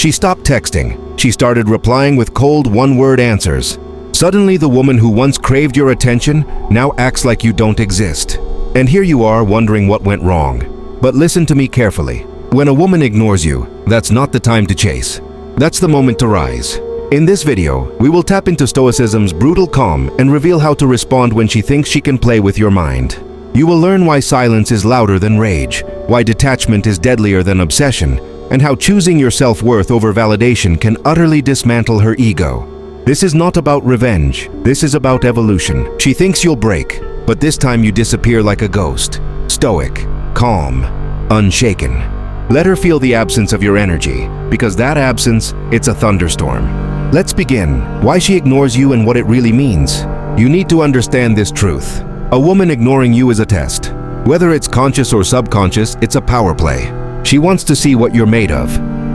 She stopped texting. She started replying with cold one-word answers. Suddenly, the woman who once craved your attention now acts like you don't exist. And here you are wondering what went wrong. But listen to me carefully. When a woman ignores you, that's not the time to chase. That's the moment to rise. In this video, we will tap into Stoicism's brutal calm and reveal how to respond when she thinks she can play with your mind. You will learn why silence is louder than rage, why detachment is deadlier than obsession, and how choosing your self-worth over validation can utterly dismantle her ego. This is not about revenge. This is about evolution. She thinks you'll break, but this time you disappear like a ghost. Stoic, calm, unshaken. Let her feel the absence of your energy, because that absence, it's a thunderstorm. Let's begin. Why she ignores you and what it really means. You need to understand this truth. A woman ignoring you is a test. Whether it's conscious or subconscious, it's a power play. She wants to see what you're made of.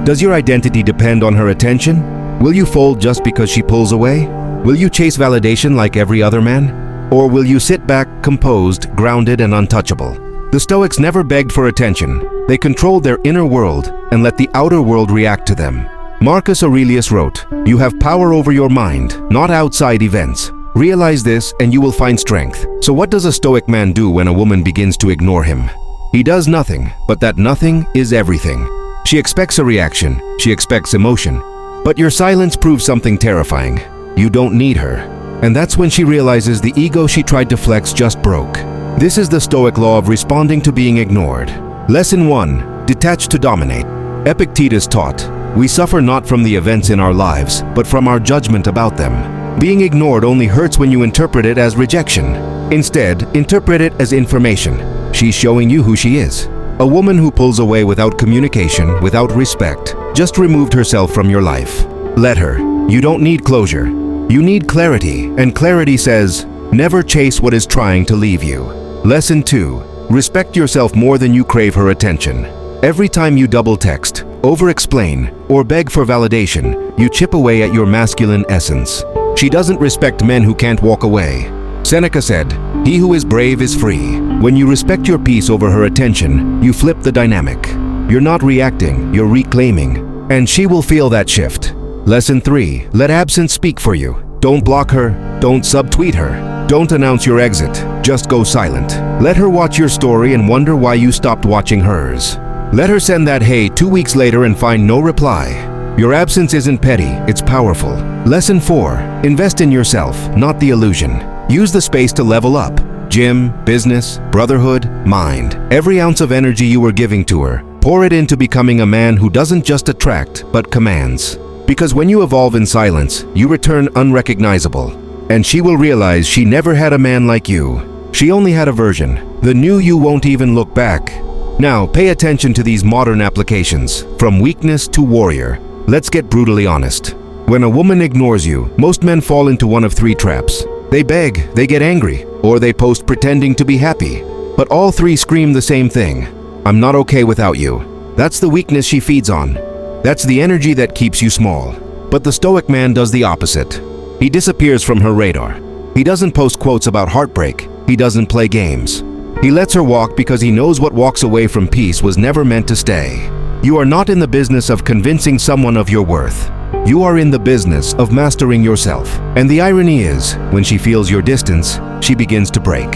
Does your identity depend on her attention? Will you fold just because she pulls away? Will you chase validation like every other man? Or will you sit back, composed, grounded, and untouchable? The Stoics never begged for attention. They controlled their inner world and let the outer world react to them. Marcus Aurelius wrote, "You have power over your mind, not outside events. Realize this and you will find strength." So what does a Stoic man do when a woman begins to ignore him? He does nothing, but that nothing is everything. She expects a reaction, she expects emotion. But your silence proves something terrifying. You don't need her. And that's when she realizes the ego she tried to flex just broke. This is the Stoic law of responding to being ignored. Lesson 1. Detach to dominate. Epictetus taught, "We suffer not from the events in our lives, but from our judgment about them." Being ignored only hurts when you interpret it as rejection. Instead, interpret it as information. She's showing you who she is. A woman who pulls away without communication, without respect, just removed herself from your life. Let her. You don't need closure. You need clarity, and clarity says, never chase what is trying to leave you. Lesson 2. Respect yourself more than you crave her attention. Every time you double text, over-explain, or beg for validation, you chip away at your masculine essence. She doesn't respect men who can't walk away. Seneca said, "He who is brave is free." When you respect your peace over her attention, you flip the dynamic. You're not reacting, you're reclaiming. And she will feel that shift. Lesson 3. Let absence speak for you. Don't block her, don't subtweet her. Don't announce your exit, just go silent. Let her watch your story and wonder why you stopped watching hers. Let her send that hey 2 weeks later and find no reply. Your absence isn't petty, it's powerful. Lesson 4. Invest in yourself, not the illusion. Use the space to level up. Gym, business, brotherhood, mind. Every ounce of energy you were giving to her, pour it into becoming a man who doesn't just attract, but commands. Because when you evolve in silence, you return unrecognizable. And she will realize she never had a man like you. She only had a version. The new you won't even look back. Now, pay attention to these modern applications. From weakness to warrior. Let's get brutally honest. When a woman ignores you, most men fall into one of 3 traps. They beg, they get angry, or they post pretending to be happy. But all 3 scream the same thing. I'm not okay without you. That's the weakness she feeds on. That's the energy that keeps you small. But the Stoic man does the opposite. He disappears from her radar. He doesn't post quotes about heartbreak. He doesn't play games. He lets her walk because he knows what walks away from peace was never meant to stay. You are not in the business of convincing someone of your worth. You are in the business of mastering yourself. And the irony is, when she feels your distance, she begins to break.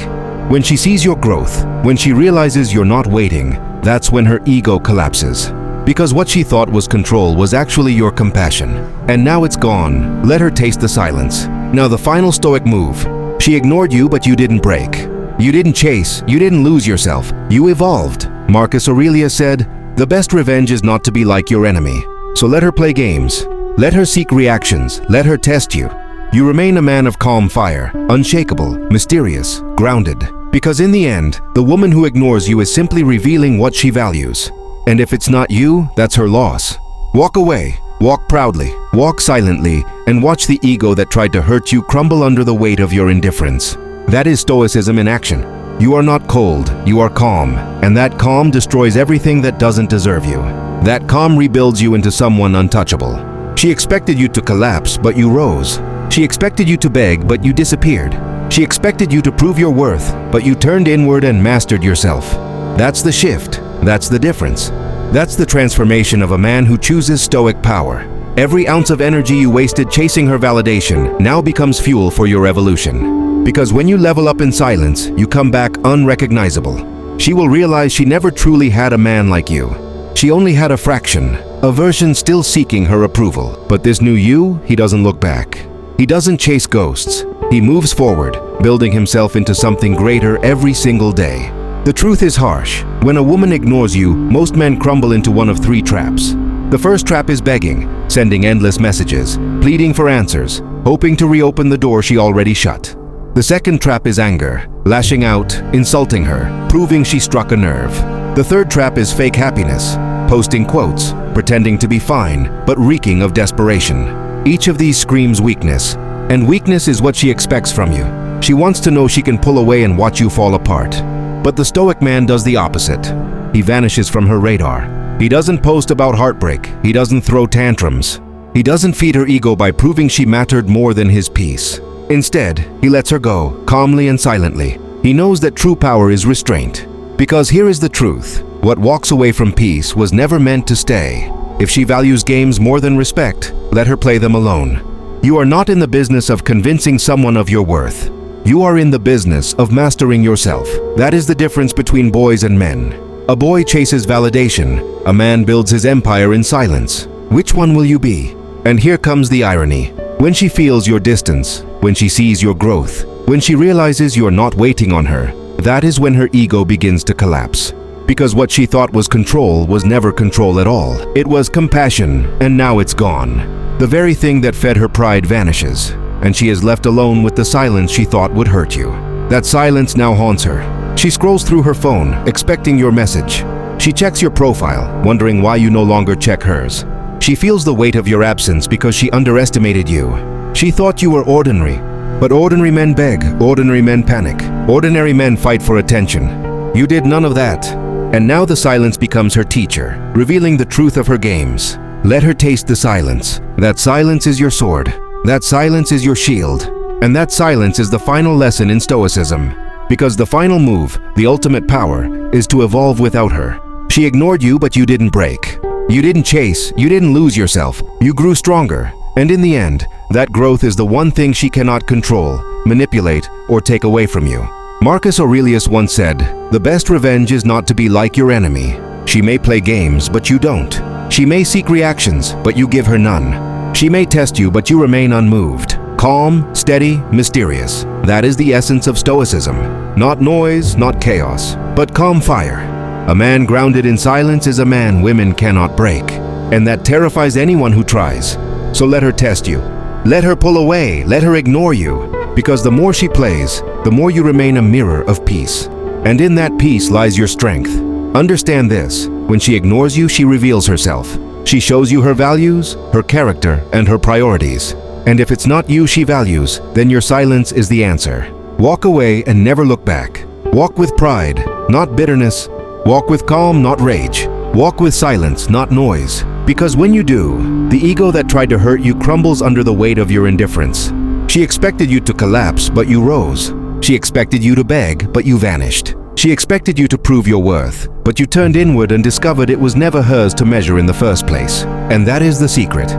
When she sees your growth, when she realizes you're not waiting, that's when her ego collapses. Because what she thought was control was actually your compassion. And now it's gone. Let her taste the silence. Now the final Stoic move. She ignored you, but you didn't break. You didn't chase. You didn't lose yourself. You evolved. Marcus Aurelius said, "The best revenge is not to be like your enemy." So let her play games. Let her seek reactions. Let her test you. You remain a man of calm fire, unshakable, mysterious, grounded. Because in the end, the woman who ignores you is simply revealing what she values. And if it's not you, that's her loss. Walk away, walk proudly, walk silently, and watch the ego that tried to hurt you crumble under the weight of your indifference. That is Stoicism in action. You are not cold, you are calm, and that calm destroys everything that doesn't deserve you. That calm rebuilds you into someone untouchable. She expected you to collapse, but you rose. She expected you to beg, but you disappeared. She expected you to prove your worth, but you turned inward and mastered yourself. That's the shift. That's the difference. That's the transformation of a man who chooses Stoic power. Every ounce of energy you wasted chasing her validation now becomes fuel for your evolution. Because when you level up in silence, you come back unrecognizable. She will realize she never truly had a man like you. She only had a fraction, a version still seeking her approval. But this new you, he doesn't look back. He doesn't chase ghosts. He moves forward, building himself into something greater every single day. The truth is harsh. When a woman ignores you, most men crumble into one of three traps. The first trap is begging, sending endless messages, pleading for answers, hoping to reopen the door she already shut. The second trap is anger, lashing out, insulting her, proving she struck a nerve. The third trap is fake happiness, posting quotes, pretending to be fine, but reeking of desperation. Each of these screams weakness, and weakness is what she expects from you. She wants to know she can pull away and watch you fall apart. But the Stoic man does the opposite. He vanishes from her radar. He doesn't post about heartbreak. He doesn't throw tantrums. He doesn't feed her ego by proving she mattered more than his peace. Instead, he lets her go, calmly and silently. He knows that true power is restraint. Because here is the truth. What walks away from peace was never meant to stay. If she values games more than respect, let her play them alone. You are not in the business of convincing someone of your worth. You are in the business of mastering yourself. That is the difference between boys and men. A boy chases validation. A man builds his empire in silence. Which one will you be? And here comes the irony. When she feels your distance, when she sees your growth, when she realizes you're not waiting on her, that is when her ego begins to collapse. Because what she thought was control was never control at all. It was compassion, and now it's gone. The very thing that fed her pride vanishes, and she is left alone with the silence she thought would hurt you. That silence now haunts her. She scrolls through her phone, expecting your message. She checks your profile, wondering why you no longer check hers. She feels the weight of your absence because she underestimated you. She thought you were ordinary. But ordinary men beg, ordinary men panic, ordinary men fight for attention. You did none of that. And now the silence becomes her teacher, revealing the truth of her games. Let her taste the silence. That silence is your sword. That silence is your shield. And that silence is the final lesson in Stoicism. Because the final move, the ultimate power, is to evolve without her. She ignored you, but you didn't break. You didn't chase, you didn't lose yourself. You grew stronger. And in the end, that growth is the one thing she cannot control, manipulate, or take away from you. Marcus Aurelius once said, "The best revenge is not to be like your enemy. She may play games, but you don't. She may seek reactions, but you give her none. She may test you, but you remain unmoved. Calm, steady, mysterious. That is the essence of Stoicism. Not noise, not chaos, but calm fire. A man grounded in silence is a man women cannot break. And that terrifies anyone who tries. So let her test you. Let her pull away, let her ignore you. Because the more she plays, the more you remain a mirror of peace. And in that peace lies your strength. Understand this. When she ignores you, she reveals herself. She shows you her values, her character, and her priorities. And if it's not you she values, then your silence is the answer. Walk away and never look back. Walk with pride, not bitterness. Walk with calm, not rage. Walk with silence, not noise. Because when you do, the ego that tried to hurt you crumbles under the weight of your indifference. She expected you to collapse, but you rose. She expected you to beg, but you vanished. She expected you to prove your worth, but you turned inward and discovered it was never hers to measure in the first place. And that is the secret.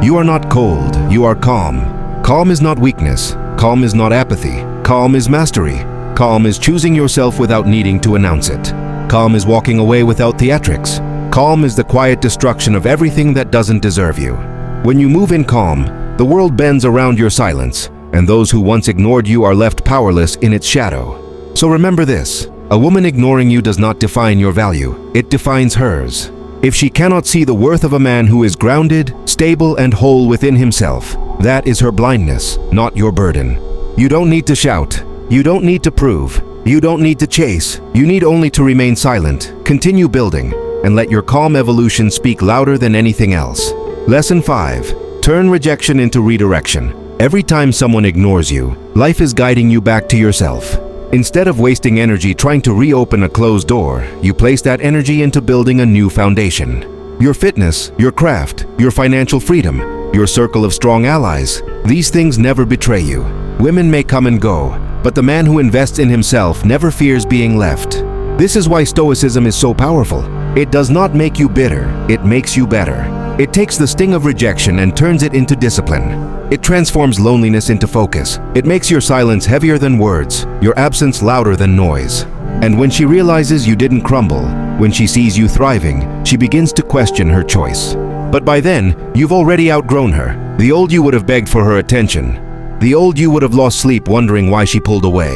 You are not cold, you are calm. Calm is not weakness. Calm is not apathy. Calm is mastery. Calm is choosing yourself without needing to announce it. Calm is walking away without theatrics. Calm is the quiet destruction of everything that doesn't deserve you. When you move in calm, the world bends around your silence, and those who once ignored you are left powerless in its shadow. So remember this. A woman ignoring you does not define your value. It defines hers. If she cannot see the worth of a man who is grounded, stable, and whole within himself, that is her blindness, not your burden. You don't need to shout. You don't need to prove. You don't need to chase. You need only to remain silent, continue building, and let your calm evolution speak louder than anything else. Lesson 5. Turn rejection into redirection. Every time someone ignores you, life is guiding you back to yourself. Instead of wasting energy trying to reopen a closed door, you place that energy into building a new foundation. Your fitness, your craft, your financial freedom, your circle of strong allies, these things never betray you. Women may come and go, but the man who invests in himself never fears being left. This is why Stoicism is so powerful. It does not make you bitter, it makes you better. It takes the sting of rejection and turns it into discipline. It transforms loneliness into focus. It makes your silence heavier than words, your absence louder than noise. And when she realizes you didn't crumble, when she sees you thriving, she begins to question her choice. But by then, you've already outgrown her. The old you would have begged for her attention. The old you would have lost sleep wondering why she pulled away.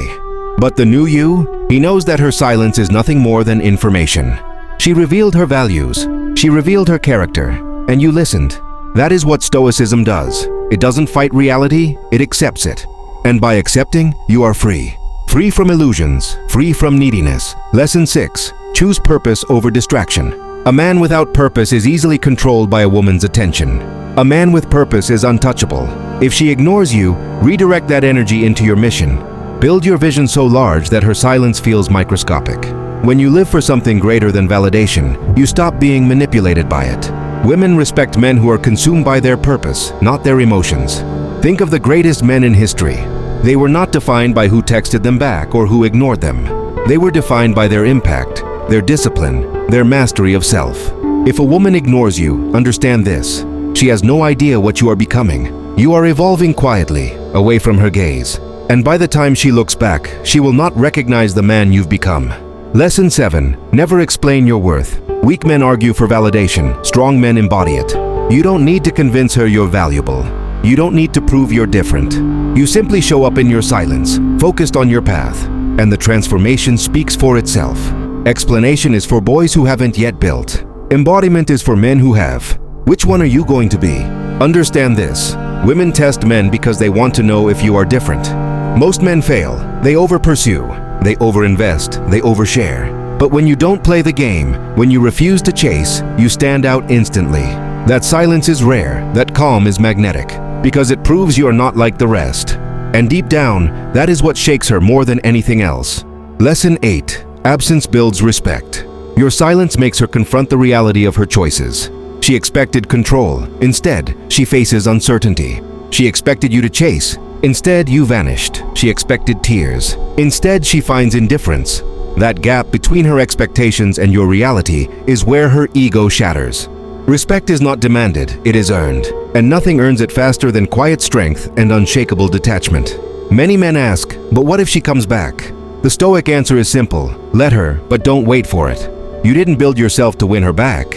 But the new you, he knows that her silence is nothing more than information. She revealed her values. She revealed her character. And you listened. That is what Stoicism does. It doesn't fight reality, it accepts it. And by accepting, you are free. Free from illusions, free from neediness. Lesson 6. Choose purpose over distraction. A man without purpose is easily controlled by a woman's attention. A man with purpose is untouchable. If she ignores you, redirect that energy into your mission. Build your vision so large that her silence feels microscopic. When you live for something greater than validation, you stop being manipulated by it. Women respect men who are consumed by their purpose, not their emotions. Think of the greatest men in history. They were not defined by who texted them back or who ignored them. They were defined by their impact, their discipline, their mastery of self. If a woman ignores you, understand this. She has no idea what you are becoming. You are evolving quietly, away from her gaze. And by the time she looks back, she will not recognize the man you've become. Lesson 7. Never explain your worth. Weak men argue for validation, strong men embody it. You don't need to convince her you're valuable. You don't need to prove you're different. You simply show up in your silence, focused on your path, and the transformation speaks for itself. Explanation is for boys who haven't yet built. Embodiment is for men who have. Which one are you going to be? Understand this. Women test men because they want to know if you are different. Most men fail. They over-pursue. They overinvest. They overshare. But when you don't play the game, when you refuse to chase, you stand out instantly. That silence is rare, that calm is magnetic, because it proves you are not like the rest. And deep down, that is what shakes her more than anything else. Lesson 8. Absence builds respect. Your silence makes her confront the reality of her choices. She expected control. Instead, she faces uncertainty. She expected you to chase. Instead, you vanished. She expected tears. Instead, she finds indifference. That gap between her expectations and your reality is where her ego shatters. Respect is not demanded, it is earned. And nothing earns it faster than quiet strength and unshakable detachment. Many men ask, but what if she comes back? The Stoic answer is simple. Let her, but don't wait for it. You didn't build yourself to win her back.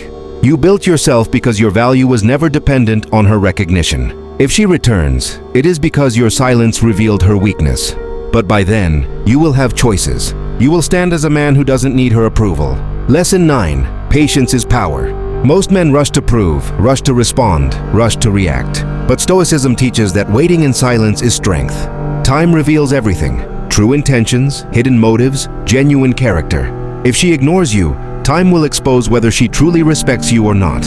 You built yourself because your value was never dependent on her recognition. If she returns, it is because your silence revealed her weakness. But by then, you will have choices. You will stand as a man who doesn't need her approval. Lesson 9. Patience is power. Most men rush to prove, rush to respond, rush to react. But Stoicism teaches that waiting in silence is strength. Time reveals everything. True intentions, hidden motives, genuine character. If she ignores you, time will expose whether she truly respects you or not.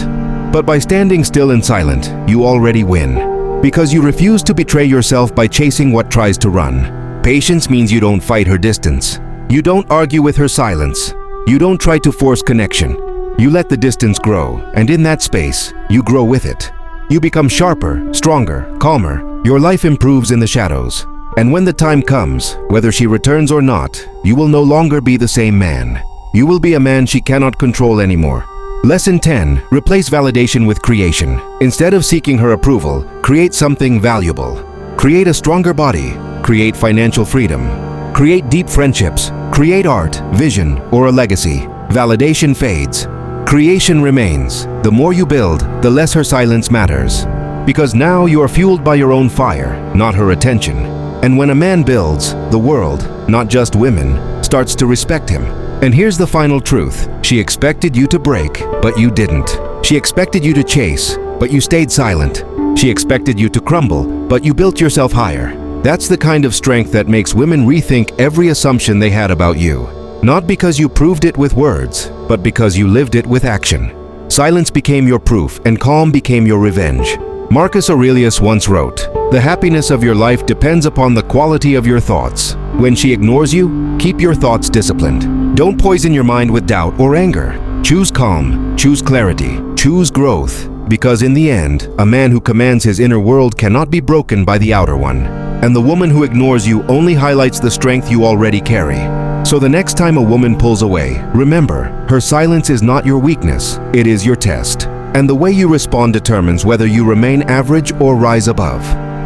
But by standing still and silent, you already win. Because you refuse to betray yourself by chasing what tries to run. Patience means you don't fight her distance. You don't argue with her silence. You don't try to force connection. You let the distance grow, and in that space, you grow with it. You become sharper, stronger, calmer. Your life improves in the shadows. And when the time comes, whether she returns or not, you will no longer be the same man. You will be a man she cannot control anymore. Lesson 10. Replace validation with creation. Instead of seeking her approval, create something valuable. Create a stronger body. Create financial freedom. Create deep friendships. Create art, vision, or a legacy. Validation fades. Creation remains. The more you build, the less her silence matters. Because now you are fueled by your own fire, not her attention. And when a man builds, the world, not just women, starts to respect him. And here's the final truth. She expected you to break, but you didn't. She expected you to chase, but you stayed silent. She expected you to crumble, but you built yourself higher. That's the kind of strength that makes women rethink every assumption they had about you. Not because you proved it with words, but because you lived it with action. Silence became your proof, and calm became your revenge. Marcus Aurelius once wrote, "The happiness of your life depends upon the quality of your thoughts. When she ignores you, keep your thoughts disciplined. Don't poison your mind with doubt or anger. Choose calm, choose clarity, choose growth. Because in the end, a man who commands his inner world cannot be broken by the outer one. And the woman who ignores you only highlights the strength you already carry." So the next time a woman pulls away, remember, her silence is not your weakness, it is your test. And the way you respond determines whether you remain average or rise above.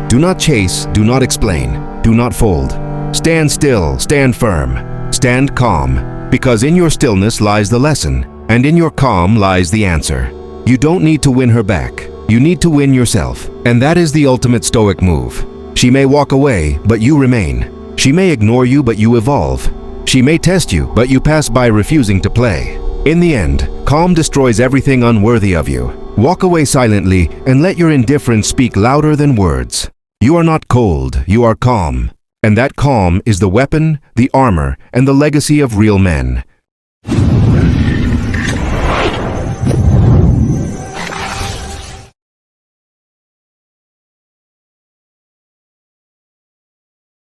Do not chase, do not explain, do not fold. Stand still, stand firm, stand calm, because in your stillness lies the lesson, and in your calm lies the answer. You don't need to win her back, you need to win yourself, and that is the ultimate Stoic move. She may walk away, but you remain. She may ignore you, but you evolve. She may test you, but you pass by refusing to play. In the end, calm destroys everything unworthy of you. Walk away silently and let your indifference speak louder than words. You are not cold, you are calm. And that calm is the weapon, the armor, and the legacy of real men.